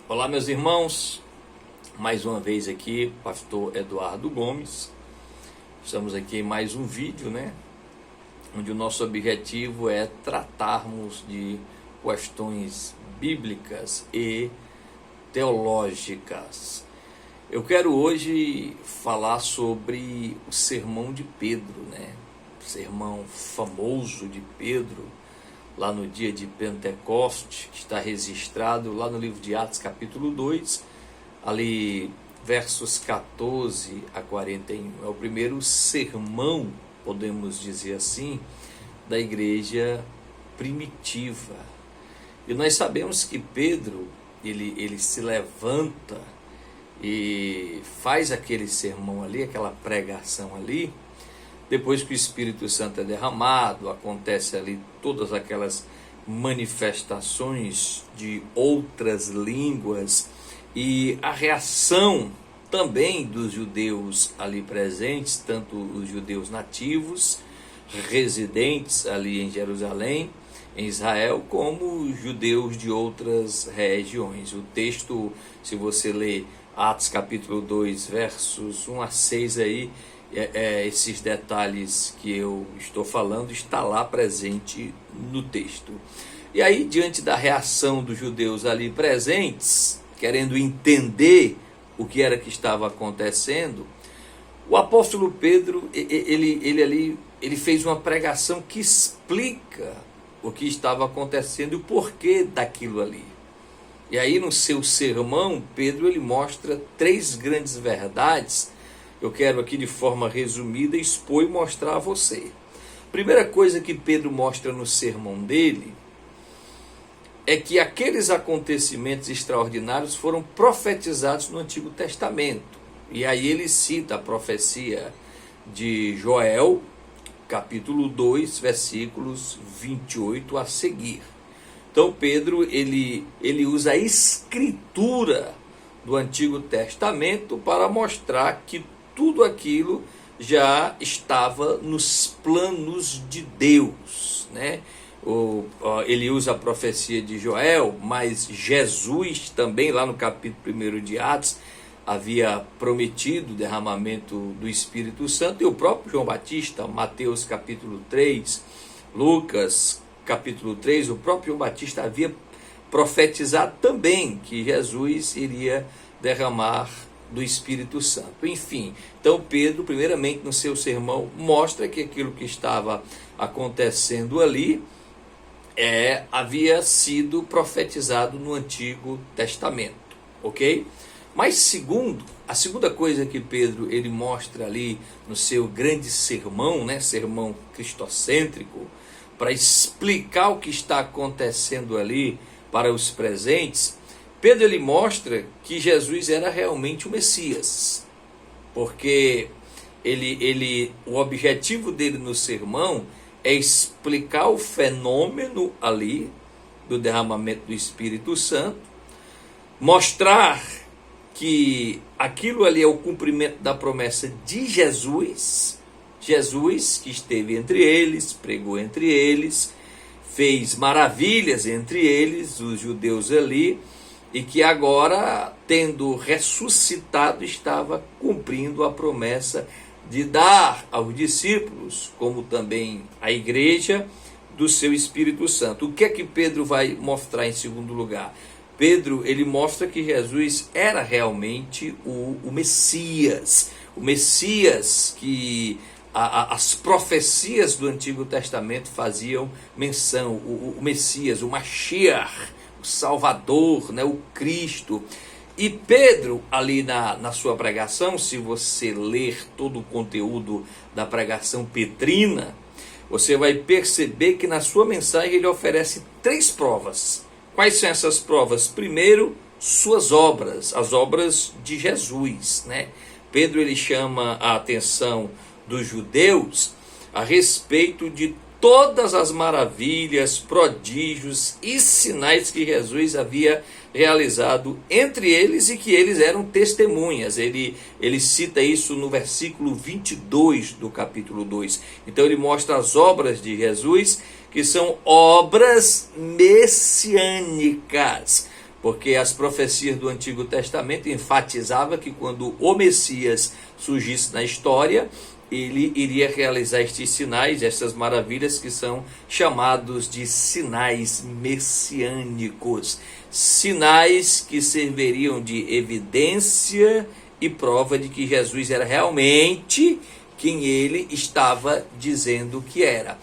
Olá, meus irmãos, mais uma vez aqui, pastor Eduardo Gomes. Estamos aqui em mais um vídeo, onde o nosso objetivo é tratarmos de questões bíblicas e teológicas. Eu quero hoje falar sobre o sermão de Pedro, o sermão famoso de Pedro, lá no dia de Pentecostes, que está registrado lá no livro de Atos, capítulo 2, ali versos 14 a 41. É o primeiro sermão, podemos dizer assim, da igreja primitiva. E nós sabemos que Pedro, ele se levanta e faz aquele sermão ali, aquela pregação ali. Depois que o Espírito Santo é derramado, acontece ali todas aquelas manifestações de outras línguas e a reação também dos judeus ali presentes, tanto os judeus nativos, residentes ali em Jerusalém, em Israel, como os judeus de outras regiões. O texto, se você ler Atos capítulo 2, versos 1 a 6 aí, esses detalhes que eu estou falando está lá presente no texto. E aí, diante da reação dos judeus ali presentes, querendo entender o que era que estava acontecendo, o apóstolo Pedro, ele fez uma pregação que explica o que estava acontecendo e o porquê daquilo ali. E aí, no seu sermão, Pedro ele mostra três grandes verdades. Eu quero aqui de forma resumida expor e mostrar a você. Primeira coisa que Pedro mostra no sermão dele é que aqueles acontecimentos extraordinários foram profetizados no Antigo Testamento. E aí ele cita a profecia de Joel, capítulo 2, versículos 28 a seguir. Então Pedro ele usa a escritura do Antigo Testamento para mostrar que tudo aquilo já estava nos planos de Deus, Ele usa a profecia de Joel, mas Jesus também, lá no capítulo 1 de Atos, havia prometido o derramamento do Espírito Santo, e o próprio João Batista, Mateus capítulo 3, Lucas capítulo 3, o próprio João Batista havia profetizado também que Jesus iria derramar do Espírito Santo. Enfim, então Pedro, primeiramente no seu sermão, mostra que aquilo que estava acontecendo ali havia sido profetizado no Antigo Testamento, ok? Mas a segunda coisa que Pedro ele mostra ali no seu grande sermão, sermão cristocêntrico, para explicar o que está acontecendo ali para os presentes, Pedro ele mostra que Jesus era realmente o Messias, porque o objetivo dele no sermão é explicar o fenômeno ali do derramamento do Espírito Santo, mostrar que aquilo ali é o cumprimento da promessa de Jesus que esteve entre eles, pregou entre eles, fez maravilhas entre eles, os judeus ali, e que agora, tendo ressuscitado, estava cumprindo a promessa de dar aos discípulos, como também à igreja, do seu Espírito Santo. O que é que Pedro vai mostrar em segundo lugar? Pedro, ele mostra que Jesus era realmente o Messias. O Messias que as profecias do Antigo Testamento faziam menção. O Messias, o Mashiach, Salvador, o Cristo. E Pedro, ali na sua pregação, se você ler todo o conteúdo da pregação petrina, você vai perceber que na sua mensagem ele oferece três provas. Quais são essas provas? Primeiro, suas obras, as obras de Jesus, Pedro ele chama a atenção dos judeus a respeito de todas as maravilhas, prodígios e sinais que Jesus havia realizado entre eles e que eles eram testemunhas. Ele cita isso no versículo 22 do capítulo 2. Então ele mostra as obras de Jesus, que são obras messiânicas, porque as profecias do Antigo Testamento enfatizavam que quando o Messias surgisse na história, ele iria realizar estes sinais, essas maravilhas que são chamados de sinais messiânicos, sinais que serviriam de evidência e prova de que Jesus era realmente quem ele estava dizendo que era.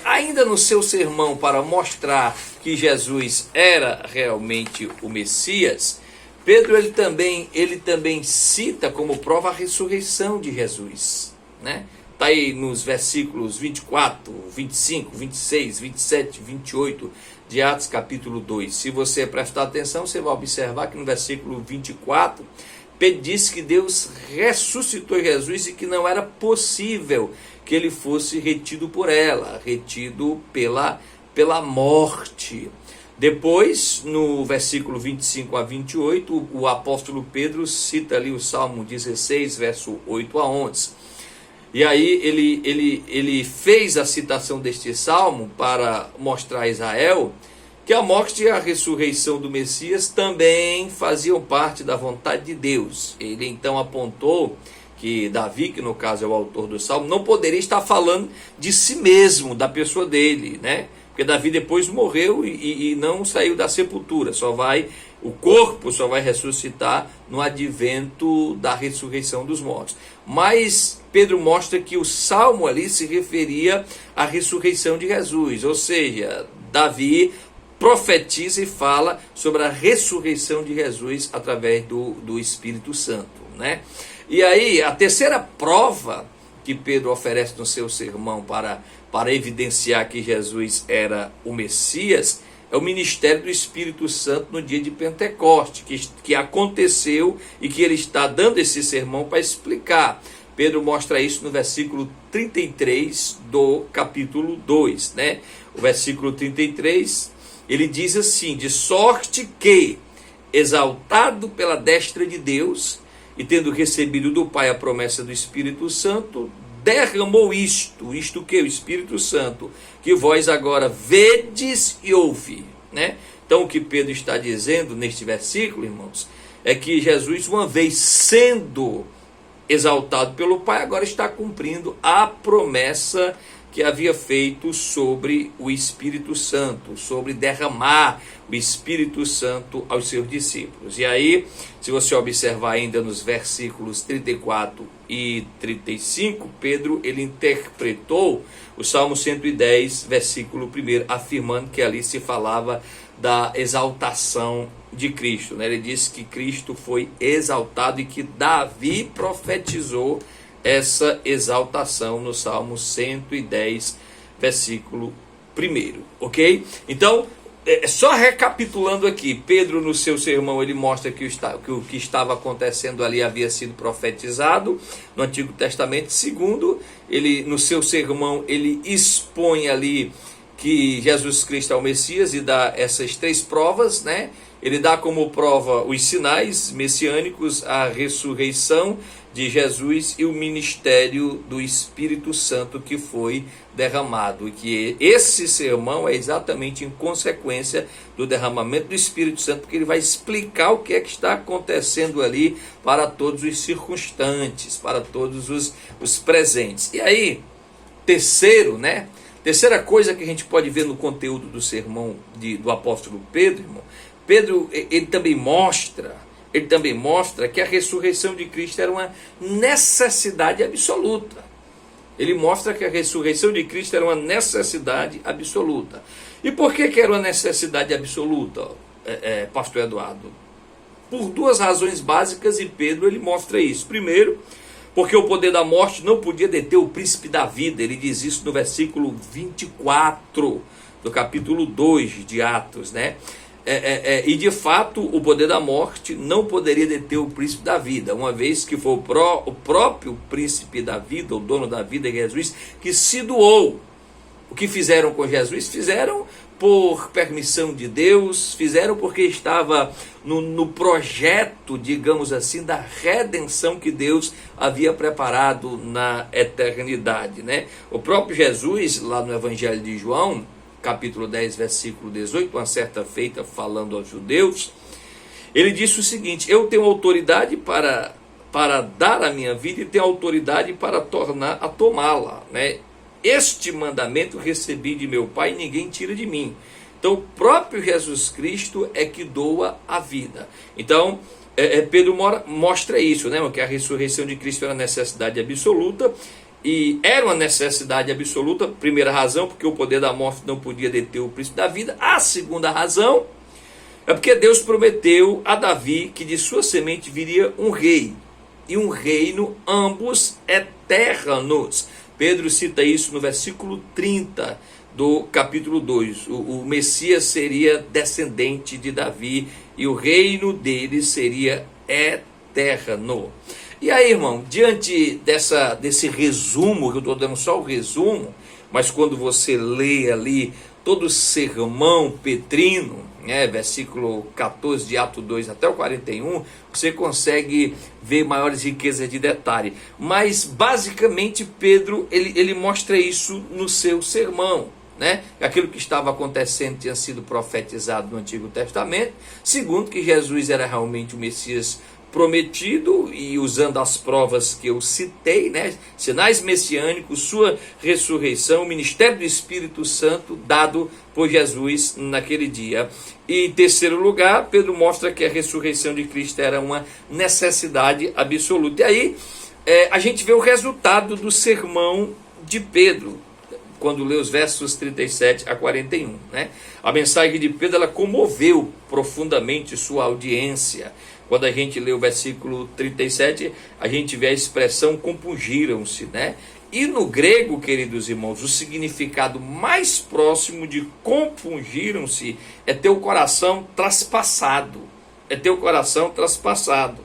Ainda no seu sermão, para mostrar que Jesus era realmente o Messias, Pedro ele também cita como prova a ressurreição de Jesus, né? Está aí nos versículos 24, 25, 26, 27, 28 de Atos capítulo 2. Se você prestar atenção, você vai observar que no versículo 24, Pedro disse que Deus ressuscitou Jesus e que não era possível que ele fosse retido por ela, retido pela morte. Depois, no versículo 25 a 28, o apóstolo Pedro cita ali o Salmo 16, verso 8 a 11. E aí ele fez a citação deste salmo para mostrar a Israel que a morte e a ressurreição do Messias também faziam parte da vontade de Deus. Ele então apontou que Davi, que no caso é o autor do salmo, não poderia estar falando de si mesmo, da pessoa dele, né? Porque Davi depois morreu e não saiu da sepultura, o corpo só vai ressuscitar no advento da ressurreição dos mortos. Mas Pedro mostra que o salmo ali se referia à ressurreição de Jesus, ou seja, Davi profetiza e fala sobre a ressurreição de Jesus através do Espírito Santo, né? E aí, a terceira prova que Pedro oferece no seu sermão para evidenciar que Jesus era o Messias é o ministério do Espírito Santo no dia de Pentecoste, que aconteceu e que ele está dando esse sermão para explicar. Pedro mostra isso no versículo 33 do capítulo 2, né? O versículo 33, ele diz assim: de sorte que, exaltado pela destra de Deus, e tendo recebido do Pai a promessa do Espírito Santo, derramou isto que é o Espírito Santo, que vós agora vedes e ouvi, né? Então o que Pedro está dizendo neste versículo, irmãos, é que Jesus, uma vez sendo exaltado pelo Pai, agora está cumprindo a promessa que havia feito sobre o Espírito Santo, sobre derramar o Espírito Santo aos seus discípulos. E aí, se você observar ainda nos versículos 34 e 35, Pedro ele interpretou o Salmo 110, versículo 1, afirmando que ali se falava da exaltação de Cristo, né? Ele disse que Cristo foi exaltado e que Davi profetizou essa exaltação no Salmo 110, versículo 1, ok? Então, só recapitulando aqui, Pedro no seu sermão ele mostra que o que estava acontecendo ali havia sido profetizado no Antigo Testamento. Segundo, ele no seu sermão ele expõe ali que Jesus Cristo é o Messias e dá essas três provas, né? Ele dá como prova os sinais messiânicos, a ressurreição de Jesus e o ministério do Espírito Santo que foi derramado. E que esse sermão é exatamente em consequência do derramamento do Espírito Santo, porque ele vai explicar o que é que está acontecendo ali para todos os circunstantes, para todos os presentes. E aí, terceira coisa que a gente pode ver no conteúdo do sermão do apóstolo Pedro, irmão, Pedro ele também mostra que a ressurreição de Cristo era uma necessidade absoluta. Ele mostra que a ressurreição de Cristo era uma necessidade absoluta. E por que era uma necessidade absoluta, pastor Eduardo? Por duas razões básicas, e Pedro ele mostra isso. Primeiro, porque o poder da morte não podia deter o príncipe da vida. Ele diz isso no versículo 24 do capítulo 2 de Atos, né? E de fato o poder da morte não poderia deter o príncipe da vida, uma vez que foi o próprio príncipe da vida, o dono da vida, Jesus, que se doou. O que fizeram com Jesus? Fizeram por permissão de Deus, fizeram porque estava no projeto, digamos assim, da redenção que Deus havia preparado na eternidade, né? O próprio Jesus, lá no Evangelho de João, capítulo 10, versículo 18, uma certa feita falando aos judeus, Ele disse o seguinte: eu tenho autoridade para dar a minha vida e tenho autoridade para tomá-la, né? Este mandamento recebi de meu Pai, ninguém tira de mim. Então, o próprio Jesus Cristo é que doa a vida. Então, Pedro mostra isso, né? Que a ressurreição de Cristo era uma necessidade absoluta, e era uma necessidade absoluta. Primeira razão, porque o poder da morte não podia deter o príncipe da vida. A segunda razão é porque Deus prometeu a Davi que de sua semente viria um rei, e um reino, ambos eternos. Pedro cita isso no versículo 30 do capítulo 2. O Messias seria descendente de Davi e o reino dele seria eterno. E aí, irmão, diante desse resumo, que eu estou dando só o resumo, mas quando você lê ali todo o sermão petrino, versículo 14 de Atos 2 até o 41, você consegue ver maiores riquezas de detalhe. Mas basicamente Pedro ele mostra isso no seu sermão, né? Aquilo que estava acontecendo tinha sido profetizado no Antigo Testamento, segundo que Jesus era realmente o Messias prometido, e usando as provas que eu citei, né? Sinais messiânicos, sua ressurreição, o ministério do Espírito Santo dado por Jesus naquele dia. E em terceiro lugar, Pedro mostra que a ressurreição de Cristo era uma necessidade absoluta. E aí a gente vê o resultado do sermão de Pedro, quando lê os versos 37 a 41, né? A mensagem de Pedro, ela comoveu profundamente sua audiência. Quando a gente lê o versículo 37, a gente vê a expressão compungiram-se, né? E no grego, queridos irmãos, o significado mais próximo de compungiram-se é ter o coração traspassado. É ter o coração traspassado.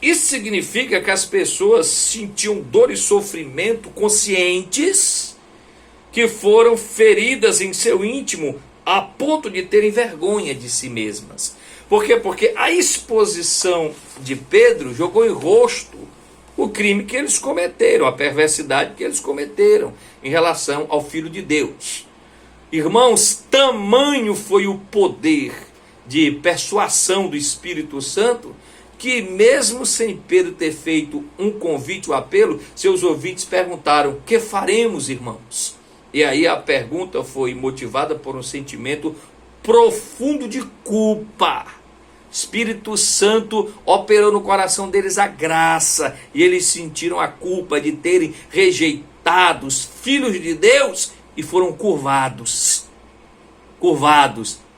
Isso significa que as pessoas sentiam dor e sofrimento conscientes que foram feridas em seu íntimo a ponto de terem vergonha de si mesmas. Por quê? Porque a exposição de Pedro jogou em rosto o crime que eles cometeram, a perversidade que eles cometeram em relação ao Filho de Deus. Irmãos, tamanho foi o poder de persuasão do Espírito Santo, que mesmo sem Pedro ter feito um convite, um apelo, seus ouvintes perguntaram: que faremos, irmãos? E aí a pergunta foi motivada por um sentimento profundo de culpa. Espírito Santo operou no coração deles a graça, e eles sentiram a culpa de terem rejeitado os filhos de Deus e foram curvados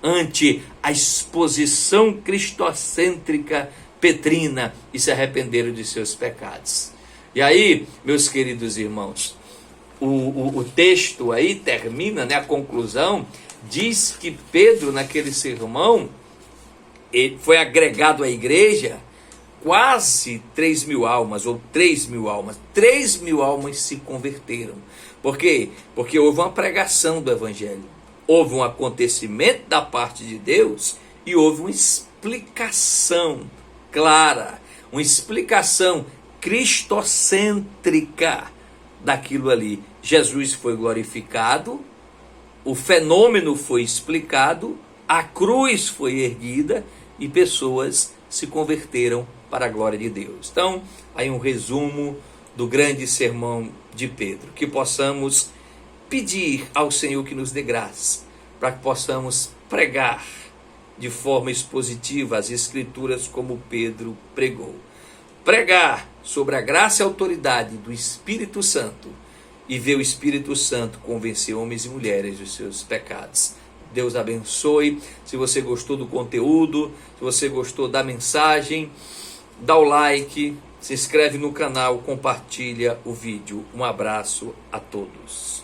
ante a exposição cristocêntrica petrina e se arrependeram de seus pecados. E aí, meus queridos irmãos, o texto aí termina, né, a conclusão diz que Pedro, naquele sermão, ele foi agregado à igreja quase 3.000 almas, ou 3.000 almas. 3.000 almas se converteram. Por quê? Porque houve uma pregação do Evangelho, houve um acontecimento da parte de Deus e houve uma explicação clara, uma explicação cristocêntrica daquilo ali. Jesus foi glorificado, o fenômeno foi explicado, a cruz foi erguida e pessoas se converteram para a glória de Deus. Então, aí um resumo do grande sermão de Pedro. Que possamos pedir ao Senhor que nos dê graça, para que possamos pregar de forma expositiva as Escrituras como Pedro pregou. Pregar sobre a graça e autoridade do Espírito Santo e ver o Espírito Santo convencer homens e mulheres dos seus pecados. Deus abençoe. Se você gostou do conteúdo, se você gostou da mensagem, dá o like, se inscreve no canal, compartilha o vídeo. Um abraço a todos.